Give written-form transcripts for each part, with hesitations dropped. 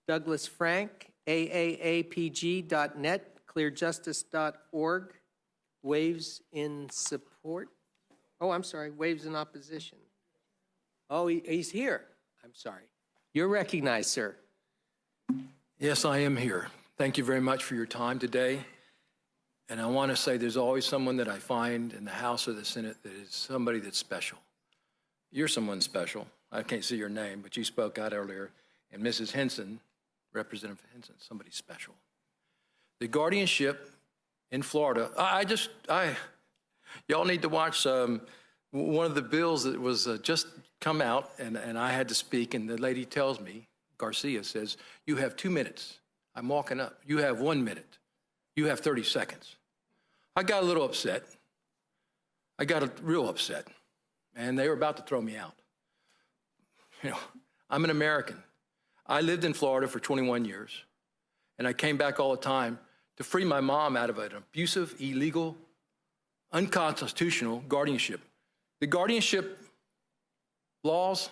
Douglas Frank, AAAPG.net, clearjustice.org, waves in support. Oh, I'm sorry, waves in opposition. Oh, he's here. I'm sorry. You're recognized, sir. Yes, I am here. Thank you very much for your time today. And I want to say there's always someone that I find in the House or the Senate that is somebody that's special. You're someone special. I can't see your name, but you spoke out earlier. And Mrs. Henson, Representative Henson, somebody special. The guardianship in Florida, y'all need to watch one of the bills that was just come out, and I had to speak, and the lady tells me, Garcia says, you have 2 minutes. I'm walking up. You have 1 minute. You have 30 seconds. I got a little upset. I got real upset, and they were about to throw me out. You know, I'm an American. I lived in Florida for 21 years, and I came back all the time to free my mom out of an abusive, illegal, unconstitutional guardianship. The guardianship laws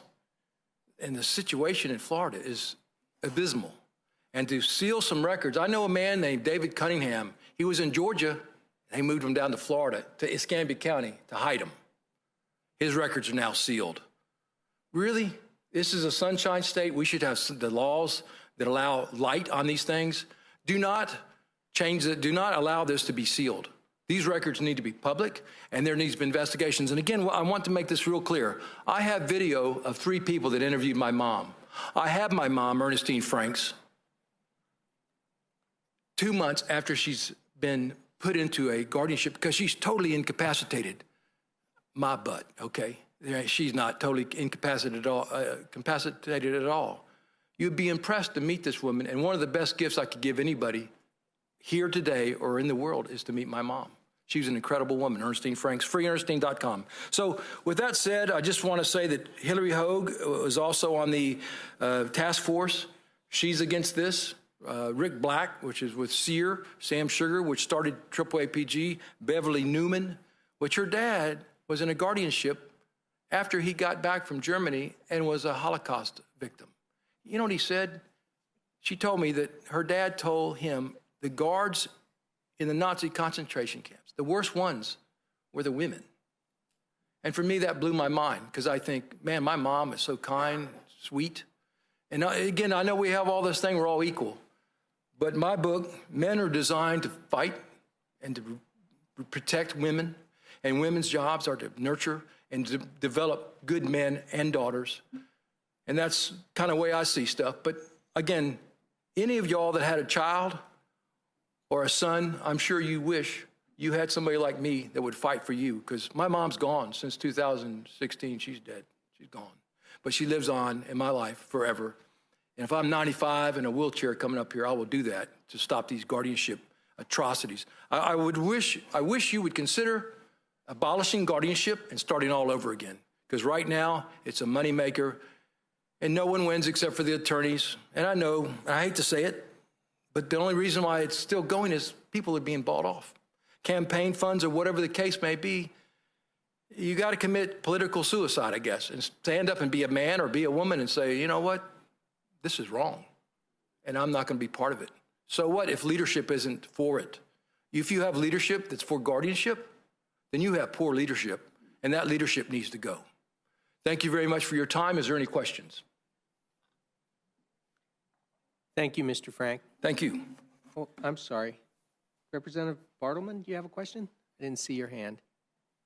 and the situation in Florida is abysmal. And to seal some records, I know a man named David Cunningham. He was in Georgia. They moved him down to Florida, to Escambia County, to hide him. His records are now sealed. Really? This is a sunshine state. We should have the laws that allow light on these things. Do not change it. Do not allow this to be sealed. These records need to be public, and there needs to be investigations. And again, I want to make this real clear. I have video of 3 people that interviewed my mom. I have my mom, Ernestine Franks, 2 months after she's been put into a guardianship because she's totally incapacitated. My butt, okay? She's not totally incapacitated at all. You'd be impressed to meet this woman, and one of the best gifts I could give anybody here today or in the world is to meet my mom. She's an incredible woman, Ernestine Franks, freeernestine.com. So with that said, I just want to say that Hillary Hogue was also on the task force. She's against this. Rick Black, which is with SEER, Sam Sugar, which started AAAPG, Beverly Newman, which her dad was in a guardianship after he got back from Germany and was a Holocaust victim. You know what he said? She told me that her dad told him the guards in the Nazi concentration camps, the worst ones were the women. And for me, that blew my mind because I think, man, my mom is so kind, sweet. And again, I know we have all this thing, we're all equal. But my book, men are designed to fight and to protect women, and women's jobs are to nurture and to develop good men and daughters. And that's kind of the way I see stuff. But again, any of y'all that had a child or a son, I'm sure you wish you had somebody like me that would fight for you, because my mom's gone since 2016. She's dead. She's gone. But she lives on in my life forever. And if I'm 95 in a wheelchair coming up here, I will do that to stop these guardianship atrocities. I wish you would consider abolishing guardianship and starting all over again, because right now it's a moneymaker and no one wins except for the attorneys. And I know, I hate to say it, but the only reason why it's still going is people are being bought off. Campaign funds or whatever the case may be, you got to commit political suicide, I guess, and stand up and be a man or be a woman and say, you know what, this is wrong, and I'm not going to be part of it. So what if leadership isn't for it? If you have leadership that's for guardianship, then you have poor leadership, and that leadership needs to go. Thank you very much for your time. Is there any questions? Thank you, Mr. Frank. Thank you. Oh, I'm sorry. Representative Bartleman, do you have a question? I didn't see your hand.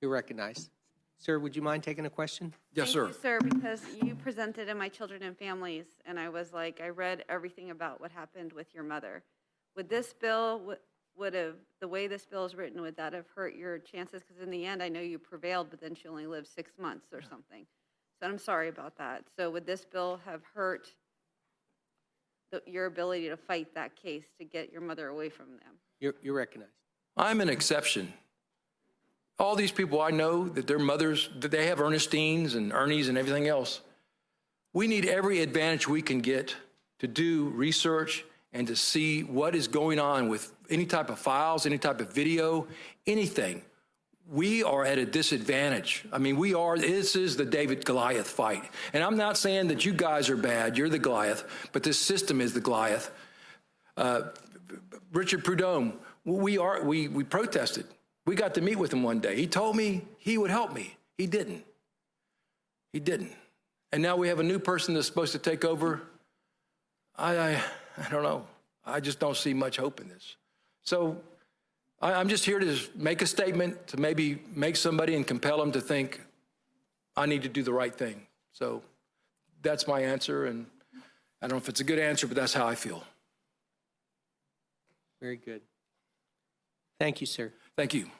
You're recognized. Sir, would you mind taking a question? Yes, sir. Thank you, sir, because you presented in My Children and Families, and I was like, I read everything about what happened with your mother. Would this bill, the way this bill is written, would that have hurt your chances? Because in the end, I know you prevailed, but then she only lived 6 months or something. So I'm sorry about that. So would this bill have hurt your ability to fight that case to get your mother away from them? You're recognized. I'm an exception. All these people I know that their mothers, that they have Ernestines and Ernies and everything else. We need every advantage we can get to do research and to see what is going on with any type of files, any type of video, anything. we are at a disadvantage. I mean, this is the David-Goliath fight. And I'm not saying that you guys are bad, you're the Goliath, but this system is the Goliath. Richard Prudhomme, we protested. We got to meet with him one day. He told me he would help me. He didn't. He didn't. And now we have a new person that's supposed to take over. I don't know. I just don't see much hope in this. So I'm just here to make a statement to maybe make somebody and compel them to think, I need to do the right thing. So that's my answer, and I don't know if it's a good answer, but that's how I feel. Very good. Thank you, sir. Thank you.